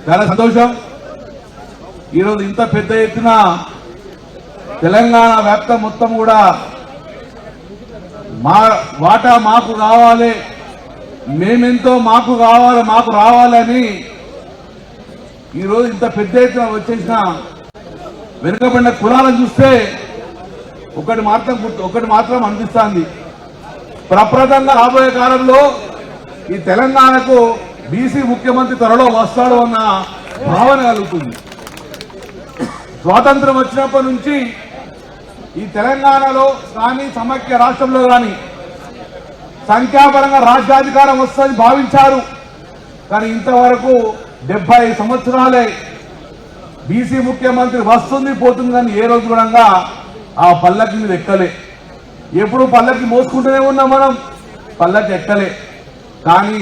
చాలా సంతోషం. ఈరోజు ఇంత పెద్ద ఎత్తున తెలంగాణ వ్యాప్తం మొత్తం కూడా మా వాటా మాకు కావాలి, మేమెంతో మాకు కావాలి, మాకు రావాలని ఈరోజు ఇంత పెద్ద ఎత్తున వచ్చేసిన వెనుకబడిన కులాలను చూస్తే ఒకటి మాత్రం అనిపిస్తుంది. ప్రప్రదంగా రాబోయే కాలంలో ఈ తెలంగాణకు బీసీ ముఖ్యమంత్రి త్వరలో వస్తాడు అన్న భావన కలుగుతుంది. స్వాతంత్రం వచ్చినప్పటి నుంచి ఈ తెలంగాణలో కానీ సమైక్య రాష్ట్రంలో కానీ సంఖ్యాపరంగా రాజ్యాధికారం వస్తుందని భావించారు. కానీ ఇంతవరకు 70 సంవత్సరాలే బీసీ ముఖ్యమంత్రి వస్తుంది పోతుంది కానీ ఏ రోజు కూడా ఆ పల్లకి మీద ఎక్కలే. ఎప్పుడు పల్లకి మోసుకుంటూనే ఉన్నాం, మనం పల్లకి ఎక్కలే. కానీ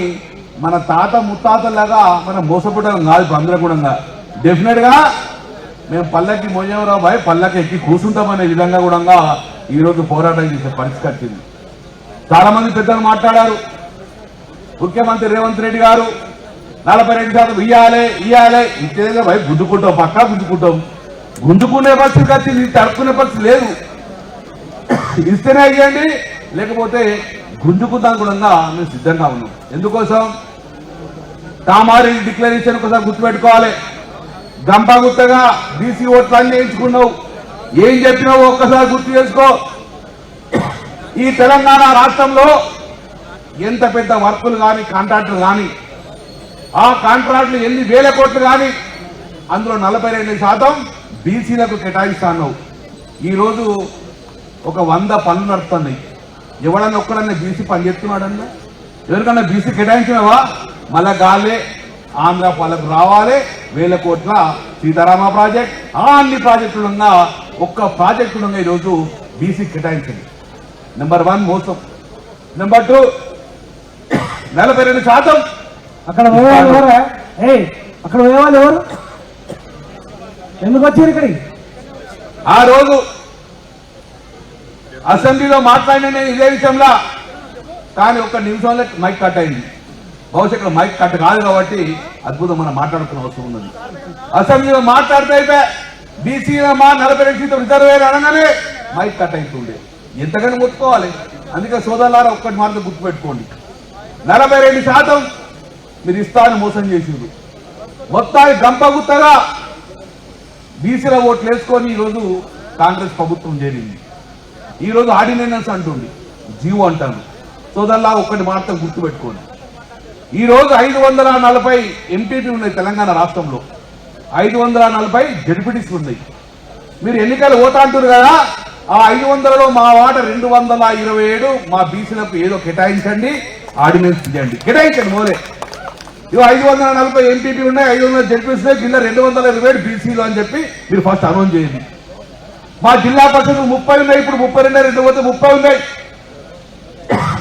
మన తాత ముత్తాతలాగా మనం మోసపడడం కాదు. అందరూ కూడా డెఫినెట్ గా మేము పల్లకి మోయవరావు బాయ్ పల్లకి ఎక్కి కూర్చుంటామనే విధంగా కూడా ఈరోజు పోరాటం చేసే పరిస్థితి వచ్చింది. చాలా మంది పెద్దలు మాట్లాడారు. ముఖ్యమంత్రి రేవంత్ రెడ్డి గారు 42% ఇయ్యాలే ఇచ్చేదే భయ గుంజుకుంటాం, పక్కా గుంజుకునే పరిస్థితి వచ్చింది, తడుకునే పరిస్థితి లేదు. ఇస్తేనే ఇవ్వండి, లేకపోతే గుంజుకుందాం కూడా మేము సిద్ధంగా ఉన్నాం. ఎందుకోసం కామారెడ్డి డిక్లరేషన్ ఒకసారి గుర్తుపెట్టుకోవాలి. గంపగుత్తగా బీసీ ఓట్లన్నీ వేయించుకున్నావు, ఏం చెప్పినావు ఒక్కసారి గుర్తు చేసుకో. ఈ తెలంగాణ రాష్ట్రంలో ఎంత పెద్ద వర్కులు కానీ కాంట్రాక్టులు కానీ ఆ కాంట్రాక్టులు ఎన్ని వేల కోట్లు కానీ అందులో 42% బీసీలకు కేటాయిస్తాను. ఈరోజు ఒక 100 పనులు నడుస్తున్నాయి. ఎవడన్నా ఒక్కడన్నా బీసీ పని చేస్తున్నాడన్నా, ఎవరికన్నా బీసీ కేటాయించినవా? మళ్ళా గాలే ఆంధ్ర పాలకు రావాలి, 1000 కోట్ల సీతారామ ప్రాజెక్ట్, అన్ని ప్రాజెక్టులున్నా ఒక్క ప్రాజెక్టులున్నా ఈరోజు బీసీ కేటాయించింది. నెంబర్ 1 మోసం. నెంబర్ 2 42%. అక్కడ అక్కడ ఎవరు ఎందుకు వచ్చారు ఇక్కడికి? ఆ రోజు అసెంబ్లీలో మాట్లాడిన నేను ఇదే విషయంలో, కానీ ఒక్క నిమిషంలో మైక్ కట్ అయింది. బహుశా ఇక్కడ మైక్ కట్ కాదు కాబట్టి అద్భుతం మనం మాట్లాడుకున్న అవసరం ఉన్నది. అసెంబ్లీలో మాట్లాడితే బీసీలో మా 42% రిజర్వేర్ అనగానే మైక్ కట్ అవుతుండే. ఎంతగానో ముట్టుకోవాలి. అందుకే సోదరులారా ఒక్కటి మాత్రం గుర్తుపెట్టుకోండి, 42% మీరు ఇస్తారని మోసం చేసిండ్రు. మొత్తాన్ని గంపగుత్తగా బీసీల ఓట్లు వేసుకొని ఈరోజు కాంగ్రెస్ ప్రభుత్వం చేరింది. ఈరోజు ఆర్డినెన్స్ అంటుంది, జీవో అంటాను. సోదరులా ఒక్కటి మాత్రం గుర్తుపెట్టుకోండి, ఈరోజు 540 ఎంపీటీ ఉన్నాయి తెలంగాణ రాష్ట్రంలో, 540 జడ్పీటీస్ ఉన్నాయి. మీరు ఎన్నికలు పోతా అంటారు కదా, ఆ 500లో మా వాట 227 మా బీసీలకు ఏదో కేటాయించండి, ఆర్డినెన్స్ చేయండి, కేటాయించండి మోలే. ఇవి 540 ఎంపీటీ ఉన్నాయి, 500 జడ్పీటీస్ ఉన్నాయి, జిల్లా 227 బీసీలు అని చెప్పి మీరు ఫస్ట్ అనౌన్స్ చేయండి. మా జిల్లా పరిషత్లు 30 ఉన్నాయి, ఇప్పుడు 32 పోతే 30 ఉన్నాయి.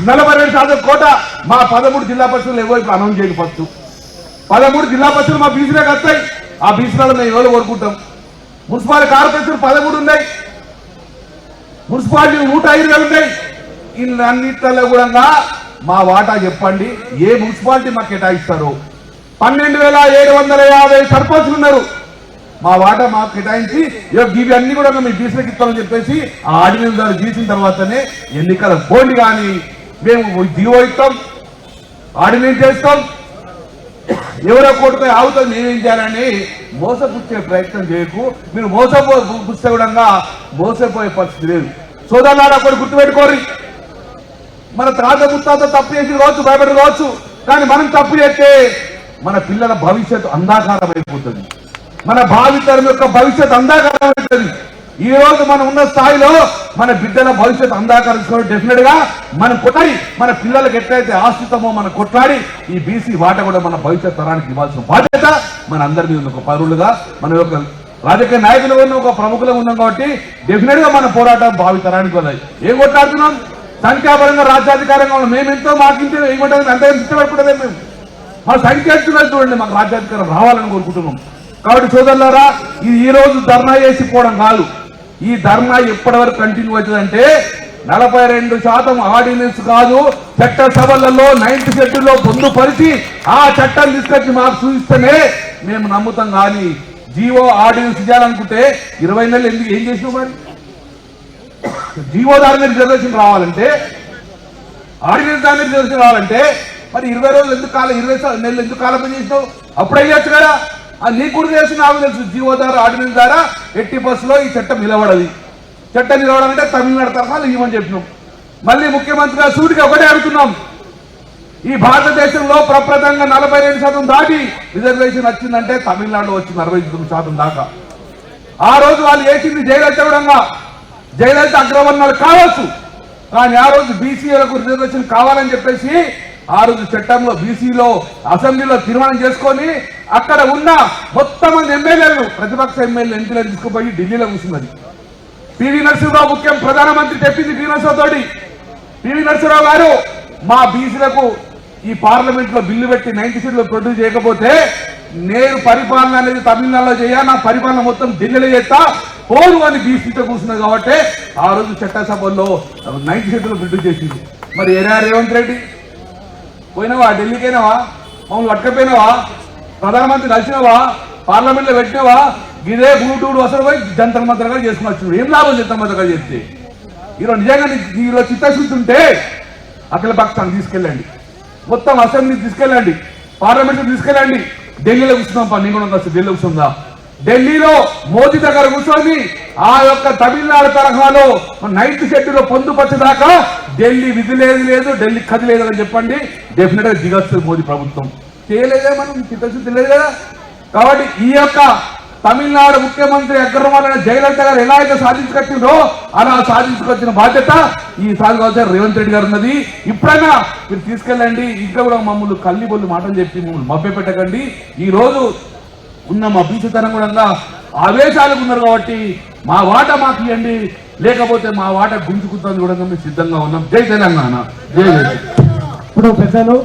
42% కోట మా 13 జిల్లా పరిషత్లు ఎవరు ఇప్పుడు అనౌన్స్ చేయండి. ఫస్ట్ 13 జిల్లా పరిషత్లు మా బీసీలకు వస్తాయి. ఆ బీసీలలో మేము ఎవరు కోరుకుంటాం. మున్సిపాలిటీ కార్పొరేషన్ 13 ఉన్నాయి, మున్సిపాలిటీ 105 ఉన్నాయి. ఇన్నిట్లలో కూడా మా వాటా చెప్పండి, ఏ మున్సిపాలిటీ మాకు కేటాయిస్తారు. 12,750 సర్పంచులు ఉన్నారు, మా వాటా మాకు కేటాయించి ఇవన్నీ కూడా మీ బీసీలకు ఇస్తామని చెప్పేసి ఆ ఆర్డినెన్స్ ద్వారా గీసిన తర్వాతనే ఎన్నికల పోండి. కానీ మేము జీవో ఇస్తాం, ఆర్డినెన్స్ చేస్తాం, ఎవరో కోటుపై ఆగుతుంది మేమేం చేయాలని మోసపుచ్చే ప్రయత్నం చేయకు. మీరు మోసపుచ్చే కూడా మోసపోయే పరిస్థితి లేదు. సోదరులారా ఒకటి గుర్తుపెట్టుకోరు, మన తాత ముత్తాత తప్పు చేసి కావచ్చు, భయపడి కావచ్చు, కానీ మనం తప్పు చేస్తే మన పిల్లల భవిష్యత్తు అంధాకారం అయిపోతుంది, మన భావితరం యొక్క భవిష్యత్ అంధాకారం అవుతుంది. ఈ రోజు మనం ఉన్న స్థాయిలో మన బిడ్డల భవిష్యత్ అంధాకారం డెఫినెట్ గా మనం కొట్టాలి. మన పిల్లలకు ఎట్లయితే ఆశ్రితమో మనం కొట్లాడి ఈ బీసీ వాట కూడా మన భవిష్యత్ తరానికి ఇవ్వాల్సిన బాధ్యత మన అందరి మీద ఒక పౌరులుగా, మన యొక్క రాజకీయ నాయకులు ఉన్న ఒక ప్రముఖులు ఉన్నాం కాబట్టి డెఫినెట్ గా మన పోరాటం భావితరానికి వల్ల. ఏం కొట్లాడుతున్నాం? సంఖ్యాపరంగా రాజ్యాధికారంగా ఉన్నాం. మేమెంతో మాకింటే ఏమంటారు, అంత ఇష్టపడకూడదే. మేము మా సంఖ్య ఎత్తున్నది చూడండి, మాకు రాజ్యాధికారం రావాలని కోరుకుంటున్నాం. కాబట్టి సోదరులారా, ఇది ఈ రోజు ధర్నా చేసిపోవడం కాదు. ఈ ధర్నా ఎప్పటి వరకు కంటిన్యూ అవుతుందంటే 42% ఆర్డినెన్స్ కాదు, చట్టసభలలో 9th షెడ్యూల్లో పొందుపరిచి ఆ చట్టం తీసుకొచ్చి మాకు చూపిస్తేనే మేము నమ్ముతాం. కానీ జీవో ఆర్డినెన్స్ చేయాలనుకుంటే 20 నెలలు ఎందుకు ఏం చేసినావు? మరి జీవో దాని మీద రిజర్వేషన్ రావాలంటే, ఆర్డినెన్స్ దాని మీద రిజర్వేషన్ రావాలంటే మరి 20 రోజులు ఎందుకు కాలం, 20 నెలలు ఎందుకు కాలం చేసినావు? అప్పుడే చేయొచ్చు కదా. అది నీకు కూడా తెలుసు, నాకు తెలుసు. జీవో ద్వారా, ఆర్డినెన్స్ ద్వారా ఎట్టి బస్సులో ఈ చట్టం నిలబడది. చట్టం నిలబడాలంటే తమిళనాడు తరఫాలు ఇవ్వమని చెప్పినాం. మళ్ళీ ముఖ్యమంత్రిగా సూటిగా ఒకటే అడుగుతున్నాం, ఈ భారతదేశంలో ప్రప్రదంగా 42% దాటి రిజర్వేషన్ వచ్చిందంటే తమిళనాడులో వచ్చింది 69% దాకా. ఆ రోజు వాళ్ళు వేసింది జయలలిత విధంగా, జయలలిత అగ్రవర్ణాలు కావచ్చు, కానీ ఆ రోజు బీసీలకు రిజర్వేషన్ కావాలని చెప్పేసి ఆ రోజు చట్టంలో బీసీలో అసెంబ్లీలో తీర్మానం చేసుకొని అక్కడ ఉన్న మొత్తం మంది ఎమ్మెల్యేలు, ప్రతిపక్ష ఎమ్మెల్యేలు, ఎంపీలను తీసుకుపోయి ఢిల్లీలో కూర్చున్నది. పివి నరసింహరావు ముఖ్యం ప్రధానమంత్రి చెప్పింది పివి నరసింహరావు తోటి. పివి నరసింహరావు గారు మా బీసీలకు ఈ పార్లమెంట్ లో బిల్లు పెట్టి 9th షెడ్యూల్ ప్రొడ్యూస్ చేయకపోతే నేను పరిపాలన అనేది తమిళనాడులో చేయ, నా పరిపాలన మొత్తం ఢిల్లీలో చేస్తా పోరు అని బీసీతో కూర్చున్నది. కాబట్టి ఆ రోజు చట్టసభల్లో 9th షెడ్యూల్ ప్రొడ్యూస్ చేసింది. మరి ఏరా రేవంత్ రెడ్డి పోయినావా? ఢిల్లీకైనావా? మమ్మల్ని పట్టుకపోయినావా? ప్రధానమంత్రి కలిసినావా? పార్లమెంట్ లో పెట్టినావా? ఇదే బ్లూటూత్ అసలు పోయి జంతర్ మంత్రగా చేసుకుని ఏం లాభం జంతర్ మంత్రగా చేస్తే? ఈరోజు నిజంగా నీలో చిత్తశుద్ధి ఉంటే అఖిల పక్షాన్ని తీసుకెళ్ళండి, మొత్తం అసెంబ్లీ తీసుకెళ్ళండి, పార్లమెంట్ తీసుకెళ్ళండి. ఢిల్లీలో కూర్చున్నాం, నేను కూడా ఢిల్లీలో కూర్చుందా? ఢిల్లీలో మోదీ దగ్గర కూర్చొని ఆ యొక్క తమిళనాడు తరహాలో 9th షెడ్యూల్లో పొందుపరచేదాకా ఢిల్లీ విధి లేదు, ఢిల్లీ కది లేదు అని చెప్పండి. డెఫినెట్ గా దిగొస్తుంది మోదీ ప్రభుత్వం. చేయలేదే, మనం చిత్తశుద్ధి లేదు కదా. కాబట్టి ఈ యొక్క తమిళనాడు ముఖ్యమంత్రి అగ్రవర్ణ జయలలిత గారు ఎలా అయితే సాధించుకొచ్చిందో అలా సాధించుకొచ్చిన బాధ్యత ఈ సాగుగారు రేవంత్ రెడ్డి గారు ఉన్నది. ఇప్పుడైనా మీరు తీసుకెళ్ళండి. ఇంకా కూడా మమ్మల్ని కల్లి బొల్లి మాటలు చెప్పి మమ్మల్ని మభ్య పెట్టకండి. ఈ రోజు ఉన్న మా బీసీతనం కూడా ఆవేశాలకు ఉన్నారు కాబట్టి మా వాట మాకు ఇవ్వండి, లేకపోతే మా వాట గుంజుకుంటాను కూడా మేము సిద్ధంగా ఉన్నాం. జై తెలంగాణ, జై. ఇప్పుడు పెద్దలు